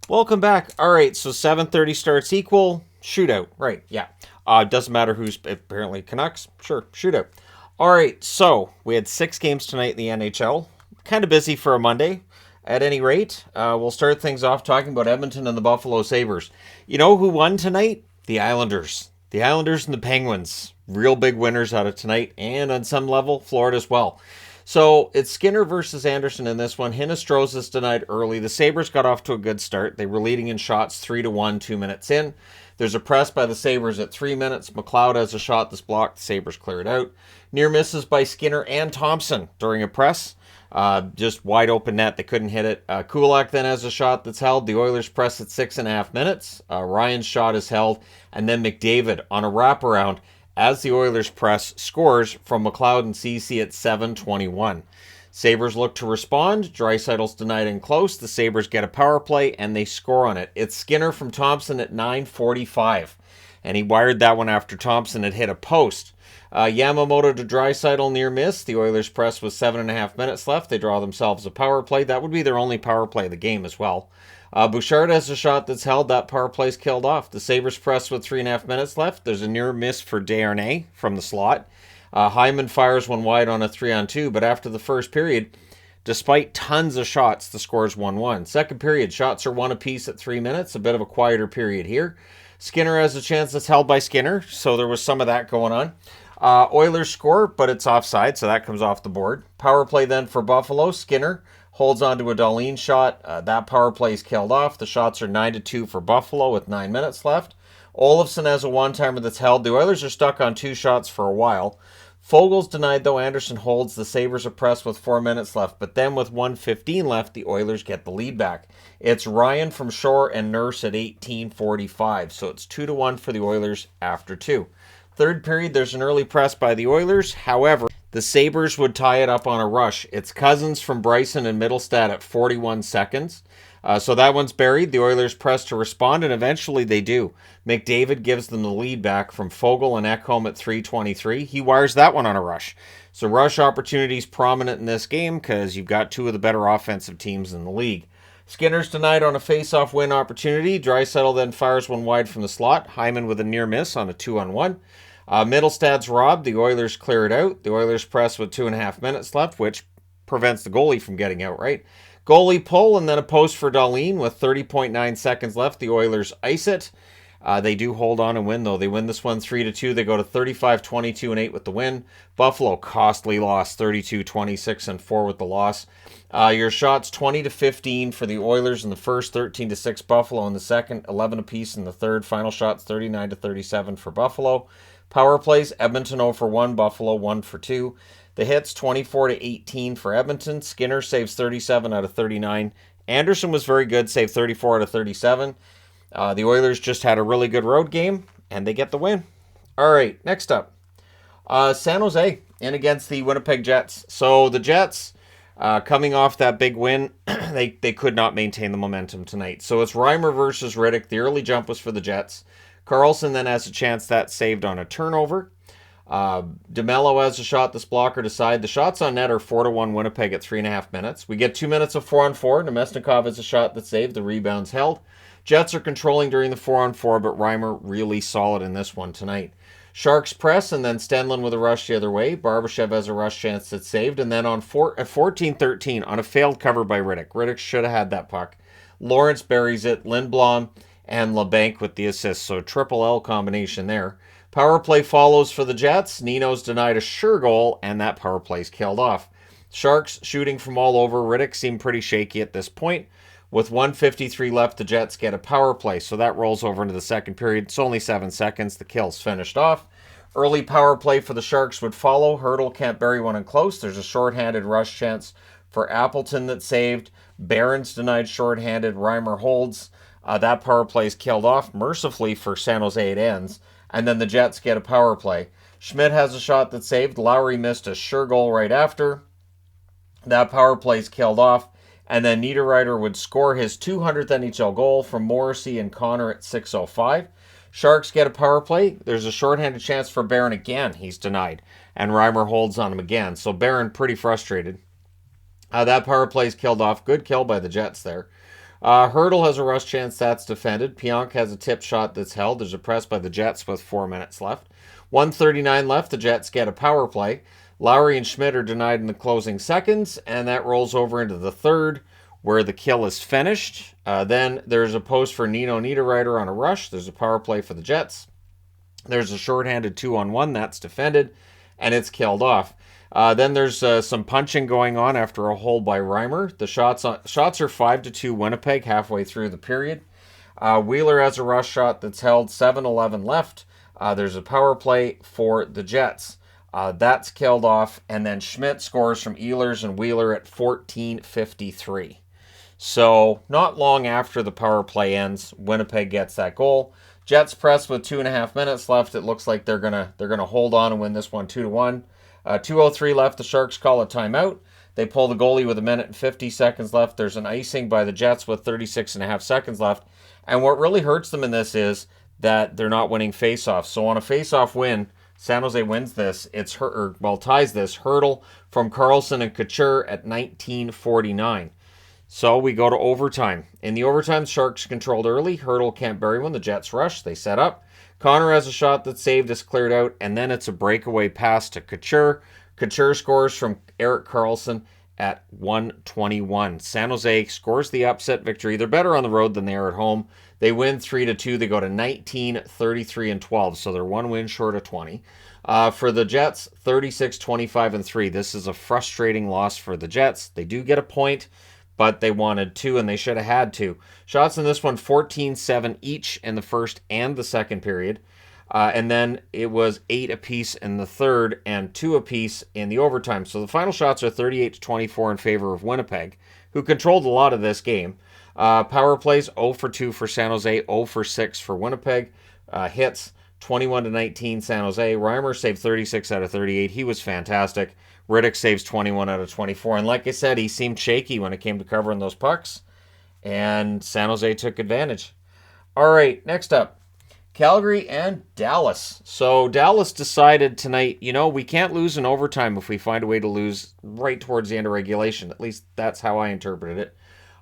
Welcome back. All right, so 7:30 starts equal shootout. Right, yeah. Doesn't matter who's apparently Canucks. Sure, shootout. All right, so we had 6 games tonight in the NHL. Kind of busy for a Monday. At any rate, we'll start things off talking about Edmonton and the Buffalo Sabres. You know who won tonight? The Islanders. The Islanders and the Penguins. Real big winners out of tonight, and on some level, Florida as well. So it's Skinner versus Anderson in this one. Hinostroza is denied early. The Sabres got off to a good start. They were leading in shots 3-1, 2 minutes in. There's a press by the Sabres at 3 minutes. McLeod has a shot that's blocked. The Sabres clear it out. Near misses by Skinner and Thompson during a press. Just wide open net. They couldn't hit it. Kulak then has a shot that's held. The Oilers press at 6.5 minutes. Ryan's shot is held. And then McDavid on a wraparound as the Oilers press scores from McLeod and Ceci at 7:21. Sabres look to respond. Draisaitl's denied in close. The Sabres get a power play, and they score on it. It's Skinner from Thompson at 9:45. And he wired that one after Thompson had hit a post. Yamamoto to Draisaitl near miss. The Oilers press with 7.5 minutes left. They draw themselves a power play. That would be their only power play of the game as well. Bouchard has a shot that's held. That power play's killed off. The Sabres press with 3.5 minutes left. There's a near miss for Desharnais from the slot. Hyman fires one wide on a 3-on-2, but after the first period, despite tons of shots, the score is 1-1. Second period, shots are one apiece at 3 minutes. A bit of a quieter period here. Skinner has a chance that's held by Skinner, so there was some of that going on. Oilers score, but it's offside, so that comes off the board. Power play then for Buffalo. Skinner holds on to a Dahlin shot. That power play is killed off. The shots are 9-2 for Buffalo with 9 minutes left. Olofsson has a one-timer that's held. The Oilers are stuck on 2 shots for a while. Fogel's denied, though. Anderson holds. The Sabres are pressed with 4 minutes left. But then with 1:15 left, the Oilers get the lead back. It's Ryan from Shore and Nurse at 18:45. So it's 2-1 for the Oilers after 2. Third period, there's an early press by the Oilers. However, the Sabres would tie it up on a rush. It's Cousins from Bryson and Middlestad at 41 seconds. So that one's buried. The Oilers press to respond, and eventually they do. McDavid gives them the lead back from Fogel and Ekholm at 3:23. He wires that one on a rush. So rush opportunities prominent in this game because you've got 2 of the better offensive teams in the league. Skinner's denied on a face-off win opportunity. Draisaitl then fires one wide from the slot. Hyman with a near miss on a 2-on-1. Middlestad's robbed. The Oilers clear it out. The Oilers press with 2.5 minutes left, which prevents the goalie from getting out, right? Goalie pull and then a post for Dahlin with 30.9 seconds left. The Oilers ice it. They do hold on and win, though. They win this one 3-2. They go to 35-22-8 with the win. Buffalo, costly loss, 32-26-4 with the loss. Your shots 20-15 for the Oilers in the first, 13-6 Buffalo in the second, 11 apiece in the third. Final shots 39-37 for Buffalo. Power plays, Edmonton 0 for 1, Buffalo 1 for 2. The hits 24-18 for Edmonton. Skinner saves 37 out of 39. Anderson was very good, saved 34 out of 37. The Oilers just had a really good road game, and they get the win. All right, next up. San Jose in against the Winnipeg Jets. So the Jets, coming off that big win, they could not maintain the momentum tonight. So it's Reimer versus Riddick. The early jump was for the Jets. Carlson then has a chance that's saved on a turnover. DeMello has a shot that's blocker to side. The shots on net are 4-1 Winnipeg at 3.5 minutes. We get 2 minutes of 4-on-4. Nemesnikov has a shot that's saved. The rebound's held. Jets are controlling during the 4-on-4, but Reimer really solid in this one tonight. Sharks press, and then Stenlund with a rush the other way. Barbashev has a rush chance that's saved. And then at 14-13, on a failed cover by Riddick. Riddick should have had that puck. Lawrence buries it. Lindblom and LeBanc with the assist. So triple L combination there. Power play follows for the Jets. Nino's denied a sure goal, and that power play's killed off. Sharks shooting from all over. Riddick seemed pretty shaky at this point. With 1:53 left, the Jets get a power play, so that rolls over into the second period. It's only 7 seconds. The kill's finished off. Early power play for the Sharks would follow. Hurdle can't bury one in close. There's a shorthanded rush chance for Appleton that's saved. Barron's denied shorthanded. Reimer holds. That power play is killed off. Mercifully for San Jose, it ends. And then the Jets get a power play. Schmidt has a shot that's saved. Lowry missed a sure goal right after. That power play's killed off. And then Niederreiter would score his 200th NHL goal from Morrissey and Connor at 6:05. Sharks get a power play. There's a shorthanded chance for Barron again. He's denied. And Reimer holds on him again. So Barron pretty frustrated. That power play's killed off. Good kill by the Jets there. Hurdle has a rush chance that's defended. Pionk has a tip shot that's held. There's a press by the Jets with 4 minutes left. 1:39 left. The Jets get a power play. Lowry and Schmidt are denied in the closing seconds, and that rolls over into the third, where the kill is finished. Then there's a post for Nino Niederreiter on a rush. There's a power play for the Jets. There's a shorthanded 2-on-1 that's defended, and it's killed off. Then there's some punching going on after a hole by Reimer. The shots are 5-2 Winnipeg halfway through the period. Wheeler has a rush shot that's held. 7:11 left. There's a power play for the Jets. That's killed off, and then Schmidt scores from Ehlers and Wheeler at 14:53. So not long after the power play ends, Winnipeg gets that goal. Jets press with 2.5 minutes left. It looks like they're gonna hold on and win this one 2-1. 2:03 left. The Sharks call a timeout. They pull the goalie with 1:50 left. There's an icing by the Jets with 36.5 seconds left. And what really hurts them in this is that they're not winning faceoffs. So on a faceoff win, San Jose wins this. Ties this. Hurdle from Carlson and Couture at 19:49. So we go to overtime. In the overtime, Sharks controlled early. Hurdle can't bury one. The Jets rush. They set up. Connor has a shot that's saved, is cleared out, and then it's a breakaway pass to Couture. Couture scores from Erik Karlsson at 1:21. San Jose scores the upset victory. They're better on the road than they are at home. They win 3-2. They go to 19, 33, and 12, so they're one win short of 20. For the Jets, 36, 25, and 3. This is a frustrating loss for the Jets. They do get a point, but they wanted 2, and they should have had 2. Shots in this one, 14-7 each in the first and the second period. And then it was 8 apiece in the third and 2 apiece in the overtime. So the final shots are 38-24 in favor of Winnipeg, who controlled a lot of this game. Power plays, 0-2 for San Jose, 0-6 for Winnipeg. Hits, 21-19 San Jose. Reimer saved 36 out of 38. He was fantastic. Riddick saves 21 out of 24. And like I said, he seemed shaky when it came to covering those pucks. And San Jose took advantage. All right, next up, Calgary and Dallas. So Dallas decided tonight, we can't lose in overtime if we find a way to lose right towards the end of regulation. At least that's how I interpreted it.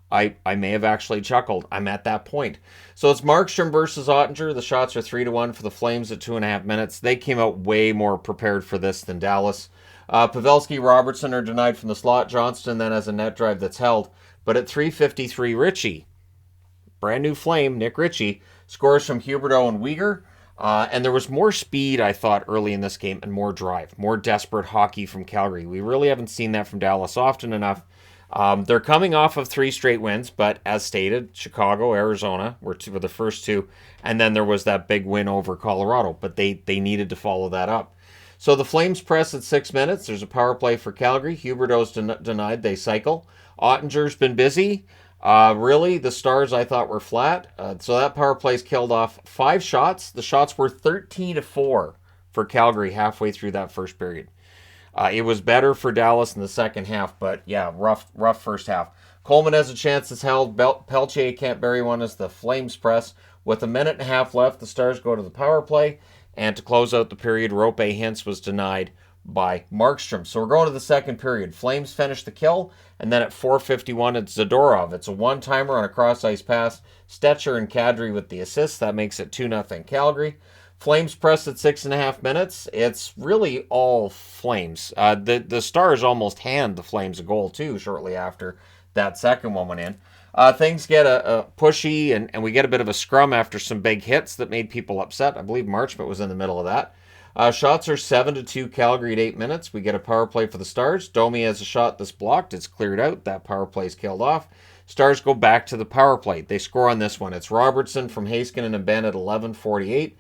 I may have actually chuckled. I'm at that point. So it's Markstrom versus Ottinger. The shots are 3-1 for the Flames at 2.5 minutes. They came out way more prepared for this than Dallas. Pavelski, Robertson are denied from the slot. Johnston then has a net drive that's held. But at 3:53, Ritchie, brand new Flame, Nick Ritchie, scores from Huberdeau and Weegar. And there was more speed, I thought, early in this game and more drive, more desperate hockey from Calgary. We really haven't seen that from Dallas often enough. They're coming off of 3 straight wins, but as stated, Chicago, Arizona were the first 2, and then there was that big win over Colorado, but they needed to follow that up. So the Flames press at 6 minutes. There's a power play for Calgary. Huberdeau's denied. They cycle. Ottinger's been busy. Really, the Stars I thought were flat. So that power play's killed off 5 shots. The shots were 13-4 for Calgary halfway through that first period. It was better for Dallas in the second half, but yeah, rough first half. Coleman has a chance that's held. Peltier can't bury one as the Flames press. With 1.5 minutes left, the Stars go to the power play. And to close out the period, Rope Hintz was denied by Markstrom. So we're going to the second period. Flames finish the kill, and then at 4:51, it's Zadorov. It's a one-timer on a cross-ice pass. Stetcher and Kadri with the assist. That makes it 2-0 Calgary. Flames press at 6.5 minutes. It's really all Flames. The Stars almost hand the Flames a goal, too, shortly after that second one went in. Things get a pushy, and we get a bit of a scrum after some big hits that made people upset. I believe Marchment was in the middle of that. Shots are 7-2 Calgary at 8 minutes. We get a power play for the Stars. Domi has a shot that's blocked. It's cleared out. That power play's killed off. Stars go back to the power play. They score on this one. It's Robertson from Heiskanen and Ben at 11:48.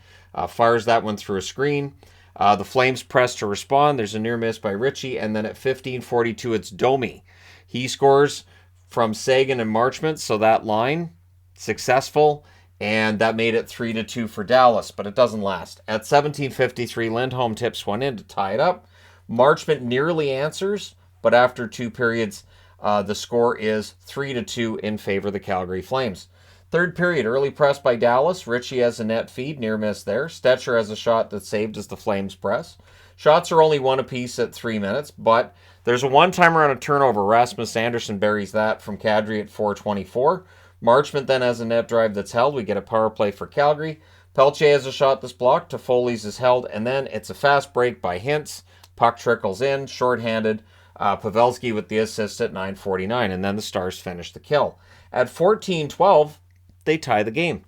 Fires that one through a screen. The Flames press to respond. There's a near miss by Ritchie. And then at 15:42, it's Domi. He scores from Sagan and Marchment, so that line, successful, and that made it 3-2 for Dallas, but it doesn't last. At 17:53, Lindholm tips one in to tie it up. Marchment nearly answers, but after 2 periods, the score is 3-2 in favor of the Calgary Flames. Third period, early press by Dallas. Ritchie has a net feed, near miss there. Stetcher has a shot that's saved as the Flames press. Shots are only 1 apiece at 3 minutes, but there's a one-timer on a turnover. Rasmus Andersson buries that from Kadri at 4:24. Marchment then has a net drive that's held. We get a power play for Calgary. Pelche has a shot that's blocked. Toffoli's is held, and then it's a fast break by Hintz. Puck trickles in, shorthanded. Pavelski with the assist at 9:49, and then the Stars finish the kill. At 14-12, they tie the game.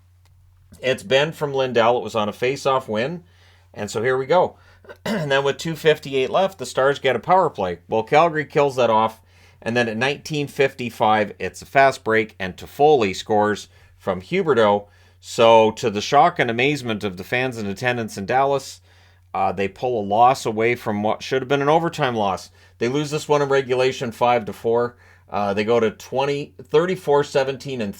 It's Ben from Lindell. It was on a face-off win, and so here we go. And then with 2:58 left, the Stars get a power play. Well, Calgary kills that off, and then at 19:55, it's a fast break, and Toffoli scores from Huberdeau. So to the shock and amazement of the fans in attendance in Dallas, they pull a loss away from what should have been an overtime loss. They lose this one in regulation 5-4. They go to 34-17 and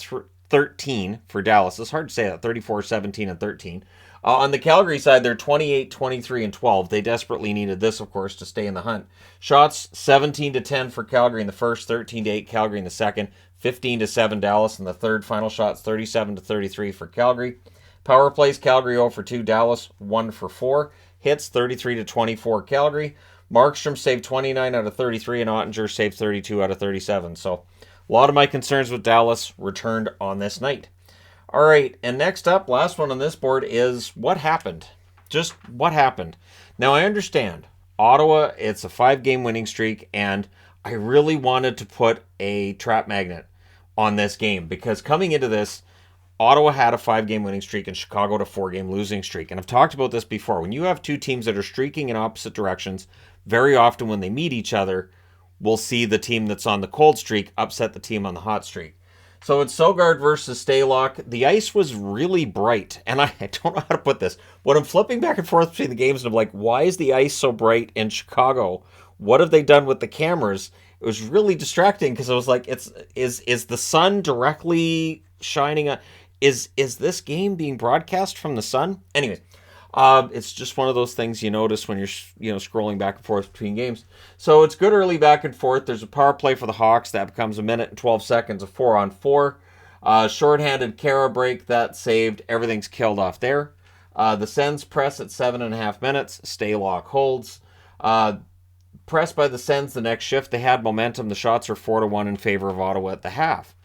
13 for Dallas. It's hard to say that, 34-17 and 13. On the Calgary side, they're 28-23 and 12. They desperately needed this, of course, to stay in the hunt. Shots 17-10 for Calgary in the first, 13-8 Calgary in the second, 15-7 Dallas in the third. Final shots 37-33 for Calgary. Power plays, Calgary 0 for 2, Dallas 1 for 4. Hits 33-24 Calgary. Markstrom saved 29 out of 33, and Ottinger saved 32 out of 37. So a lot of my concerns with Dallas returned on this night. All right, and next up, last one on this board is what happened. Just what happened. Now, I understand. Ottawa, it's a 5-game winning streak, and I really wanted to put a trap magnet on this game because coming into this, Ottawa had a 5-game winning streak and Chicago had a 4-game losing streak. And I've talked about this before. When you have two teams that are streaking in opposite directions, very often when they meet each other, we'll see the team that's on the cold streak upset the team on the hot streak. So it's Sogard versus Stalock. The ice was really bright, and I don't know how to put this. When I'm flipping back and forth between the games, and I'm like, why is the ice so bright in Chicago? What have they done with the cameras? It was really distracting because I was like, is the sun directly shining on? Is this game being broadcast from the sun? Anyways, it's just one of those things you notice when you're scrolling back and forth between games. So it's good early back and forth. There's a power play for the Hawks. That becomes 1 minute and 12 seconds of 4-on-4. Shorthanded Kara break that saved. Everything's killed off there. The Sens press at 7.5 minutes. Stalock holds. Pressed by the Sens the next shift. They had momentum. The shots are 4-1 in favor of Ottawa at the half.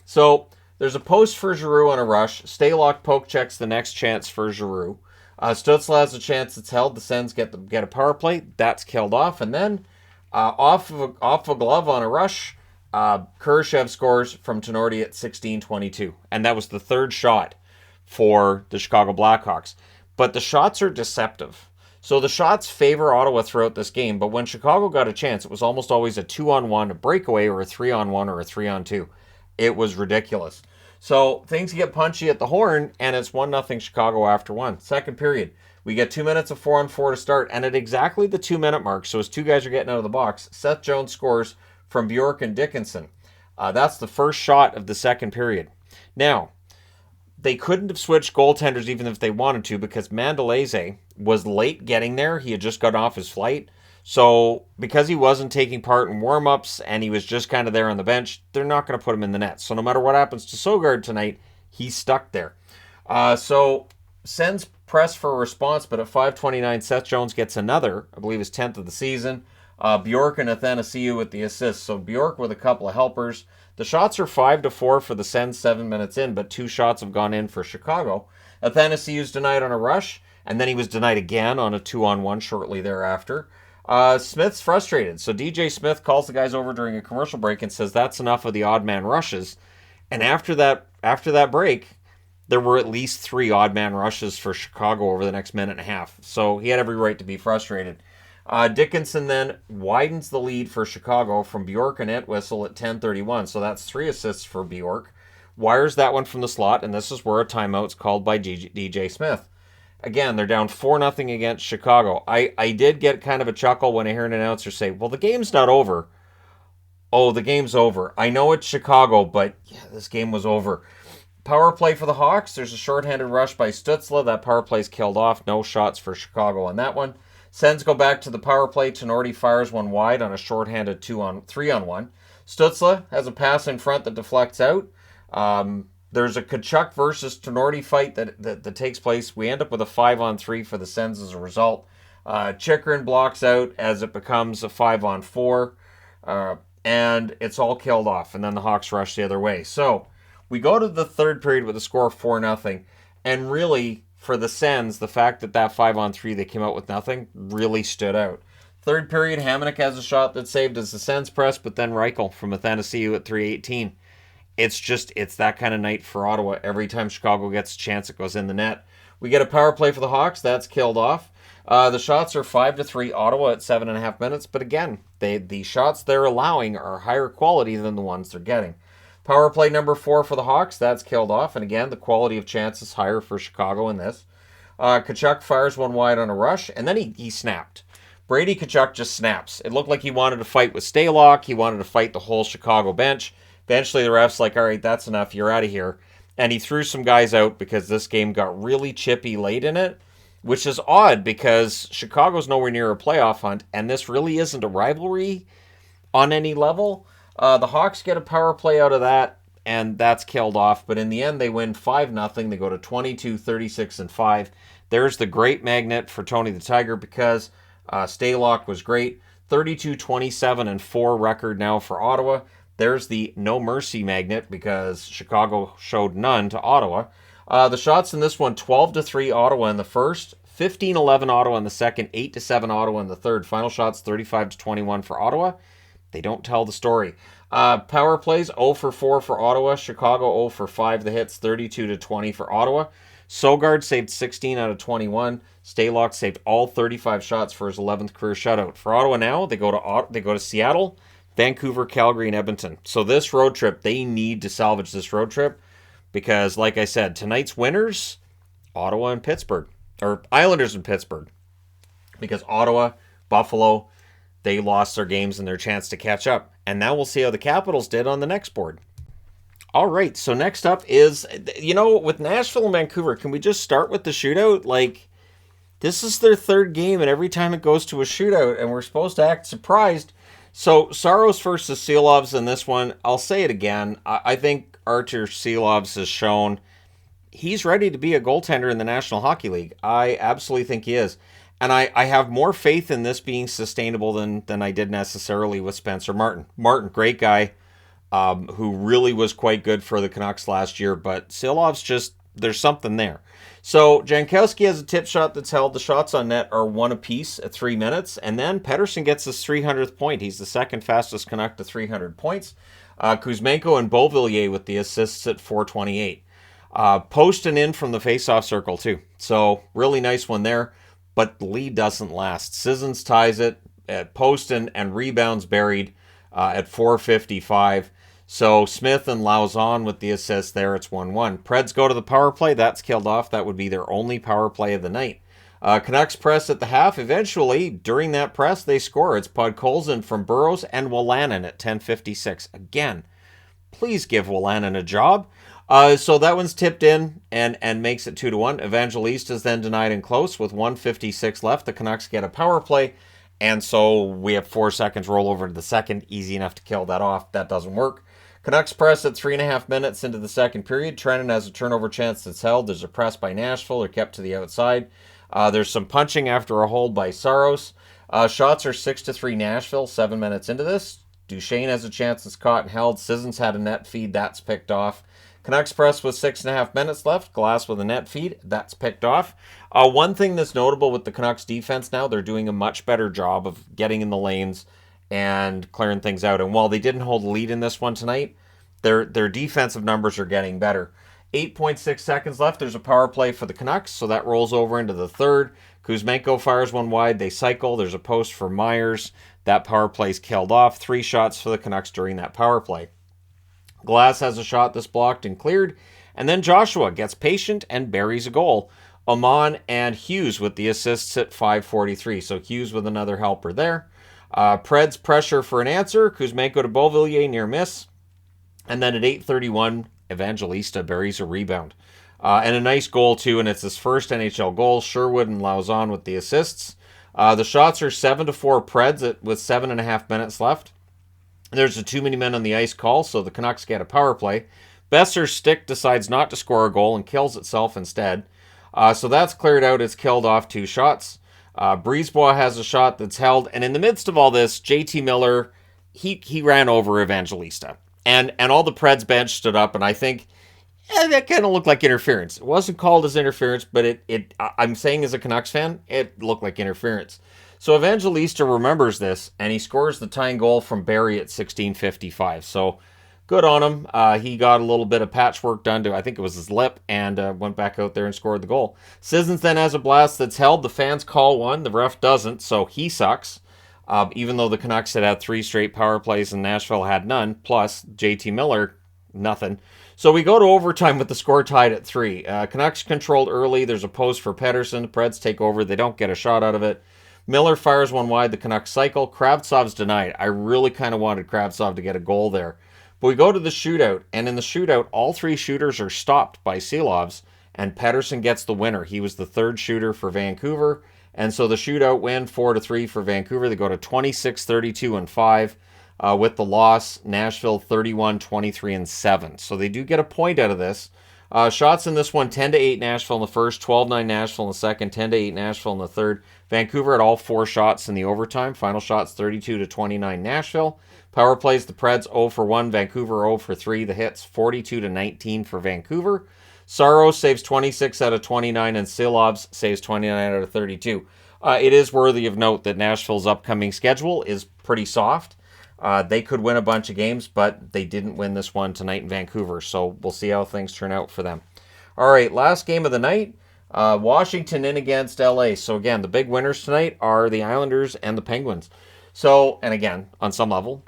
So there's a post for Giroux on a rush. Stalock poke checks the next chance for Giroux. Stutzla has a chance that's held. The Sens get a power play. That's killed off. And then off a glove on a rush, Kurashev scores from Tenorti at 16:22. And that was the third shot for the Chicago Blackhawks. But the shots are deceptive. So the shots favor Ottawa throughout this game. But when Chicago got a chance, it was almost always a 2-on-1, a breakaway, or a 3-on-1, or a 3-on-2. It was ridiculous. So things get punchy at the horn, and it's 1-0 Chicago after one. Second period, we get 2 minutes of 4-on-4 to start, and at exactly the 2-minute mark, so as two guys are getting out of the box, Seth Jones scores from Bjork and Dickinson. That's the first shot of the second period. Now, they couldn't have switched goaltenders even if they wanted to because Mandalese was late getting there. He had just got off his flight. So because he wasn't taking part in warm-ups and he was just kind of there on the bench, they're not going to put him in the net. So no matter what happens to Sogard tonight, he's stuck there. So Sens press for a response, but at 5:29, Seth Jones gets another, I believe his 10th of the season. Bjork and Athanasiou with the assist. So Bjork with a couple of helpers. The shots are 5-4 for the Sens 7 minutes in, but 2 shots have gone in for Chicago. Athanasiou's denied on a rush, and then he was denied again on a 2-on-1 shortly thereafter. Smith's frustrated. So DJ Smith calls the guys over during a commercial break and says that's enough of the odd man rushes. And after that break, there were at least 3 odd man rushes for Chicago over the next minute and a half. So he had every right to be frustrated. Dickinson then widens the lead for Chicago from Bjork and Entwistle at 10:31. So that's 3 assists for Bjork. Wires that one from the slot, and this is where a timeout's called by DJ Smith. Again, they're down 4-0 against Chicago. I did get kind of a chuckle when I hear an announcer say, well, the game's not over. Oh, the game's over. I know it's Chicago, but yeah, this game was over. Power play for the Hawks. There's a shorthanded rush by Stutzla. That power play's killed off. No shots for Chicago on that one. Sens go back to the power play. Tenorti fires one wide on a shorthanded 3-on-1. Stutzla has a pass in front that deflects out. There's a Tkachuk versus Tenorti fight that takes place. We end up with a 5-on-3 for the Sens as a result. Chychrun blocks out as it becomes a 5-on-4. And it's all killed off. And then the Hawks rush the other way. So We go to the third period with a score of 4-0. And really, for the Sens, the fact that 5-on-3 they came out with nothing really stood out. Third period, Hamonic has a shot that's saved as the Sens press, but then Reichel from Athanasiou at 3:18. It's that kind of night for Ottawa. Every time Chicago gets a chance, it goes in the net. We get a power play for the Hawks. That's killed off. The shots are 5-3 Ottawa at 7.5 minutes, but again, the shots they're allowing are higher quality than the ones they're getting. Power play number 4 for the Hawks. That's killed off, and again, the quality of chance is higher for Chicago in this. Tkachuk fires one wide on a rush, and then he snapped. Brady Tkachuk just snaps. It looked like he wanted to fight with Stalock. He wanted to fight the whole Chicago bench. Eventually, the ref's like, all right, that's enough. You're out of here. And he threw some guys out because this game got really chippy late in it, which is odd because Chicago's nowhere near a playoff hunt, and this really isn't a rivalry on any level. The Hawks get a power play out of that, and that's killed off. But in the end, they win 5-0. They go to 22, 36, and 5. There's the great magnet for Tony the Tiger because Stalock was great. 32, 27, and 4 record now for Ottawa. There's the no mercy magnet because Chicago showed none to Ottawa. The shots in this one, 12-3 Ottawa in the first, 15-11 Ottawa in the second, 8-7 Ottawa in the third. Final shots, 35-21 for Ottawa. They don't tell the story. Power plays, 0-4 for Ottawa. Chicago 0-5. The hits, 32-20 for Ottawa. Sogard saved 16 out of 21. Stalock saved all 35 shots for his 11th career shutout. For Ottawa now, they go to Seattle, Vancouver, Calgary, and Edmonton. So this road trip, they need to salvage this road trip because, like I said, tonight's winners, Ottawa and Pittsburgh, or Islanders and Pittsburgh, because Ottawa, Buffalo, they lost their games and their chance to catch up. And now we'll see how the Capitals did on the next board. All right, so next up is, with Nashville and Vancouver, can we just start with the shootout? Like, this is their third game, and every time it goes to a shootout, and we're supposed to act surprised. So, Saros versus Seelovs in this one, I'll say it again. I think Artur Seelovs has shown he's ready to be a goaltender in the National Hockey League. I absolutely think he is. And I have more faith in this being sustainable than I did necessarily with Spencer Martin. Martin, great guy, who really was quite good for the Canucks last year, but Seelovs just, there's something there. So Jankowski has a tip shot that's held. The shots on net are 1 apiece at 3 minutes, and then Pettersson gets his 300th point. He's the second fastest Canuck to 300 points. Kuzmenko and Beauvillier with the assists at 428. Poston in from the faceoff circle too. So really nice one there. But the lead doesn't last. Sissons ties it at Poston and rebounds buried at 4:55. So Smith and Lauzon with the assist there. It's 1-1. Preds go to the power play. That's killed off. That would be their only power play of the night. Canucks press at the half. Eventually, during that press, they score. It's Podkolzin from Burrows and Wolanin at 10:56. Again, please give Wolanin a job. So that one's tipped in and makes it 2-1. Evangelista is then denied in close with 1:56 left. The Canucks get a power play, and so we have 4 seconds roll over to the second. Easy enough to kill that off. That doesn't work. Canucks press at 3.5 minutes into the second period. Trenton has a turnover chance that's held. There's a press by Nashville. They're kept to the outside. There's some punching after a hold by Saros. Shots are 6-3 Nashville, 7 minutes into this. Duchesne has a chance that's caught and held. Sissons had a net feed. That's picked off. Canucks press with 6.5 minutes left. Glass with a net feed. That's picked off. One thing that's notable with the Canucks defense now, they're doing a much better job of getting in the lanes and clearing things out. And while they didn't hold the lead in this one tonight, their defensive numbers are getting better. 8.6 seconds left. There's a power play for the Canucks, so that rolls over into the third. Kuzmenko fires one wide. They cycle. There's a post for Myers. That power play's killed off. 3 shots for the Canucks during that power play. Glass has a shot that's blocked and cleared. And then Joshua gets patient and buries a goal. Oman and Hughes with the assists at 5:43. So Hughes with another helper there. Preds pressure for an answer. Kuzmenko to Beauvillier near miss. And then at 8:31, Evangelista buries a rebound. And a nice goal too, and it's his first NHL goal. Sherwood and Lauzon with the assists. The shots are 7-4 Preds with 7.5 minutes left. There's a too many men on the ice call, so the Canucks get a power play. Besser's stick decides not to score a goal and kills itself instead. So that's cleared out. It's killed off 2 shots. Brisebois has a shot that's held. And in the midst of all this, JT Miller, he ran over Evangelista. And all the Preds bench stood up, and I think And that kind of looked like interference. It wasn't called as interference, but I'm saying as a Canucks fan, it looked like interference. So Evangelista remembers this, and he scores the tying goal from Barrie at 16:55. So good on him. He got a little bit of patchwork done to, I think it was his lip, and went back out there and scored the goal. Sissons then has a blast that's held. The fans call one. The ref doesn't, so he sucks. Even though the Canucks had 3 straight power plays and Nashville had none, plus JT Miller, nothing. So we go to overtime with the score tied at 3. Canucks controlled early. There's a post for Pettersson. The Preds take over. They don't get a shot out of it. Miller fires one wide. The Canucks cycle. Kravtsov's denied. I really kind of wanted Kravtsov to get a goal there. But we go to the shootout, and in the shootout, all 3 shooters are stopped by Silovs, and Pettersson gets the winner. He was the 3rd shooter for Vancouver, and so the shootout win 4-3 for Vancouver. They go to 26, 32, and 5. With the loss, Nashville 31, 23, and 7. So they do get a point out of this. Shots in this one, 10-8 Nashville in the first, 12-9 Nashville in the second, 10-8 Nashville in the third. Vancouver had all 4 shots in the overtime. Final shots 32-29 Nashville. Power plays, the Preds 0-1, Vancouver 0-3. The hits 42-19 for Vancouver. Saros saves 26 out of 29, and Silovs saves 29 out of 32. It is worthy of note that Nashville's upcoming schedule is pretty soft. They could win a bunch of games, but they didn't win this one tonight in Vancouver, so we'll see how things turn out for them. All right, last game of the night, Washington in against LA. So again, the big winners tonight are the Islanders and the Penguins. So, and again, on some level,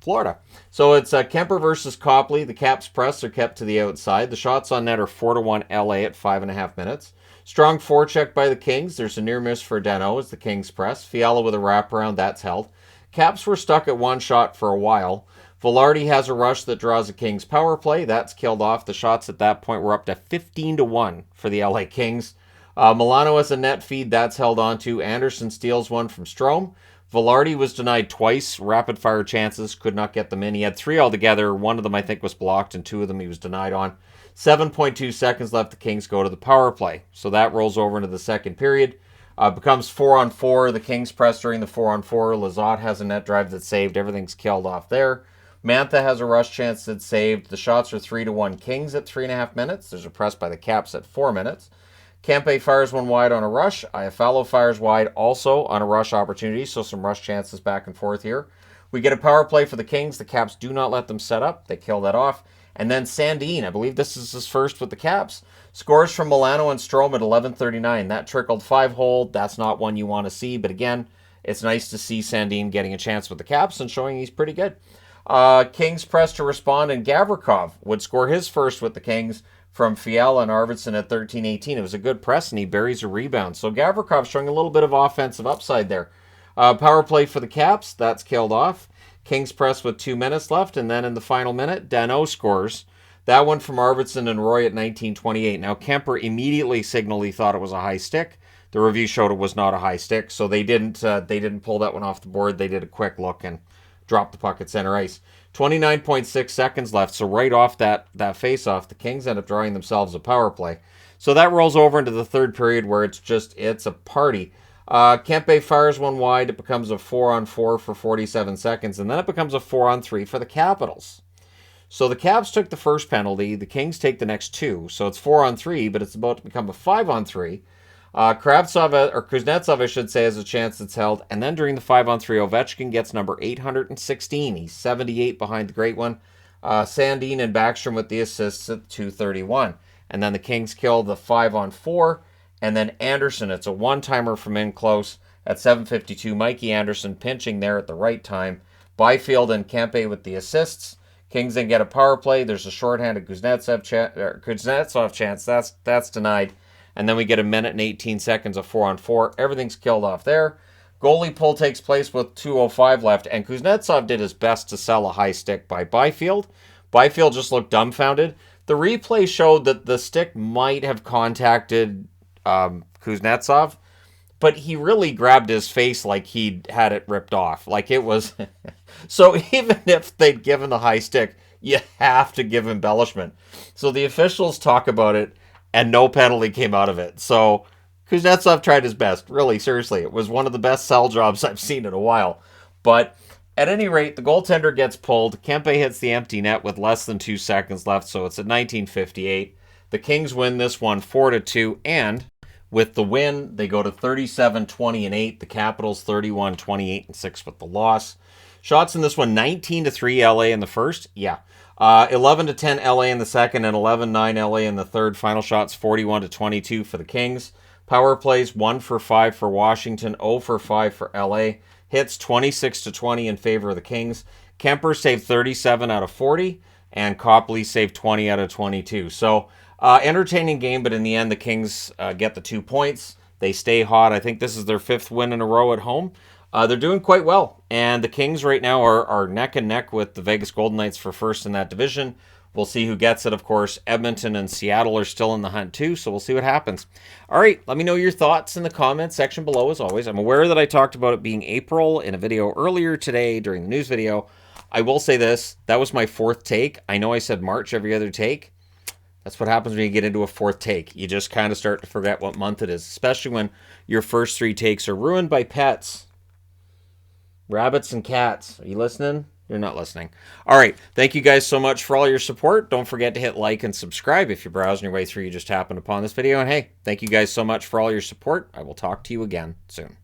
Florida. So it's Kemper versus Copley. The Caps press are kept to the outside. The shots on net are 4-1 LA at 5.5 minutes. Strong forecheck by the Kings. There's a near miss for Danault as the Kings press. Fiala with a wraparound, that's held. Caps were stuck at 1 shot for a while. Velarde has a rush that draws a Kings power play. That's killed off. The shots at that point were up to 15-1 for the LA Kings. Milano has a net feed. That's held onto. Anderson steals one from Strome. Velarde was denied twice. Rapid-fire chances. Could not get them in. He had 3 altogether. 1 of them, I think, was blocked, and 2 of them he was denied on. 7.2 seconds left. The Kings go to the power play. So that rolls over into the second period. Becomes 4-on-4. The Kings press during the 4-on-4. Lizotte has a net drive that's saved. Everything's killed off there. Mantha has a rush chance that's saved. The shots are 3-1 Kings at 3.5 minutes. There's a press by the Caps at 4 minutes. Kempe fires one wide on a rush. Iafallo fires wide also on a rush opportunity, so some rush chances back and forth here. We get a power play for the Kings. The Caps do not let them set up. They kill that off. And then Sandin, I believe this is his first with the Caps, scores from Milano and Strome at 11:39. That trickled 5-hole. That's not one you want to see, but again, it's nice to see Sandin getting a chance with the Caps and showing he's pretty good. Kings press to respond, and Gavrikov would score his first with the Kings from Fiala and Arvidsson at 13:18. It was a good press, and he buries a rebound. So Gavrikov showing a little bit of offensive upside there. Power play for the Caps. That's killed off. Kings press with 2 minutes left, and then in the final minute, Danault scores. That one from Arvidsson and Roy at 19:28. Now, Kemper immediately signaled he thought it was a high stick. The review showed it was not a high stick, so they didn't pull that one off the board. They did a quick look and dropped the puck at center ice. 29.6 seconds left, so right off that face-off, the Kings end up drawing themselves a power play. So that rolls over into the third period where it's a party. Kempe fires one wide. It becomes a 4-on-4 for 47 seconds, and then it becomes a 4-on-3 for the Capitals. So the Caps took the first penalty. The Kings take the next 2. So it's 4-on-3, but it's about to become a 5-on-3. Kuznetsov, I should say, has a chance that's held. And then during the 5-on-3, Ovechkin gets number 816. He's 78 behind the great one. Sandin and Backstrom with the assists at 2:31. And then the Kings kill the 5-on-4. And then Anderson, it's a one-timer from in close at 7:52. Mikey Anderson pinching there at the right time. Byfield and Kempe with the assists. Kings then get a power play. There's a shorthanded Kuznetsov chance. That's denied. And then we get a minute and 18 seconds of 4-on-4. Everything's killed off there. Goalie pull takes place with 2:05 left. And Kuznetsov did his best to sell a high stick by Byfield. Byfield just looked dumbfounded. The replay showed that the stick might have contacted Kuznetsov, but he really grabbed his face like he'd had it ripped off. Like it was... So even if they'd given the high stick, you have to give embellishment. So the officials talk about it, and no penalty came out of it. So Kuznetsov tried his best. Really, seriously. It was one of the best sell jobs I've seen in a while. But At any rate, the goaltender gets pulled. Kempe hits the empty net with less than 2 seconds left, so it's at 1958. The Kings win this one 4-2, and with the win, they go to 37-20-8. The Capitals 31-28-6 with the loss. Shots in this one, 19-3 LA in the first. Yeah. 11-10 LA in the second, and 11-9 LA in the third. Final shots 41-22 for the Kings. Power plays 1 for 5 for Washington, 0 for 5 for LA. Hits 26-20 in favor of the Kings. Kemper saved 37 out of 40, and Copley saved 20 out of 22. So, entertaining game, but in the end, the Kings get the 2 points. They stay hot. I think this is their 5th win in a row at home. They're doing quite well, and the Kings right now are neck and neck with the Vegas Golden Knights for first in that division. We'll see who gets it, of course. Edmonton and Seattle are still in the hunt, too, so we'll see what happens. All right, let me know your thoughts in the comments section below, as always. I'm aware that I talked about it being April in a video earlier today during the news video. I will say this. That was my 4th take. I know I said March every other take. That's what happens when you get into a 4th take. You just kind of start to forget what month it is, especially when your first 3 takes are ruined by pets. Rabbits and cats. Are you listening? You're not listening. All right. Thank you guys so much for all your support. Don't forget to hit like and subscribe if you're browsing your way through. You just happened upon this video. And hey, thank you guys so much for all your support. I will talk to you again soon.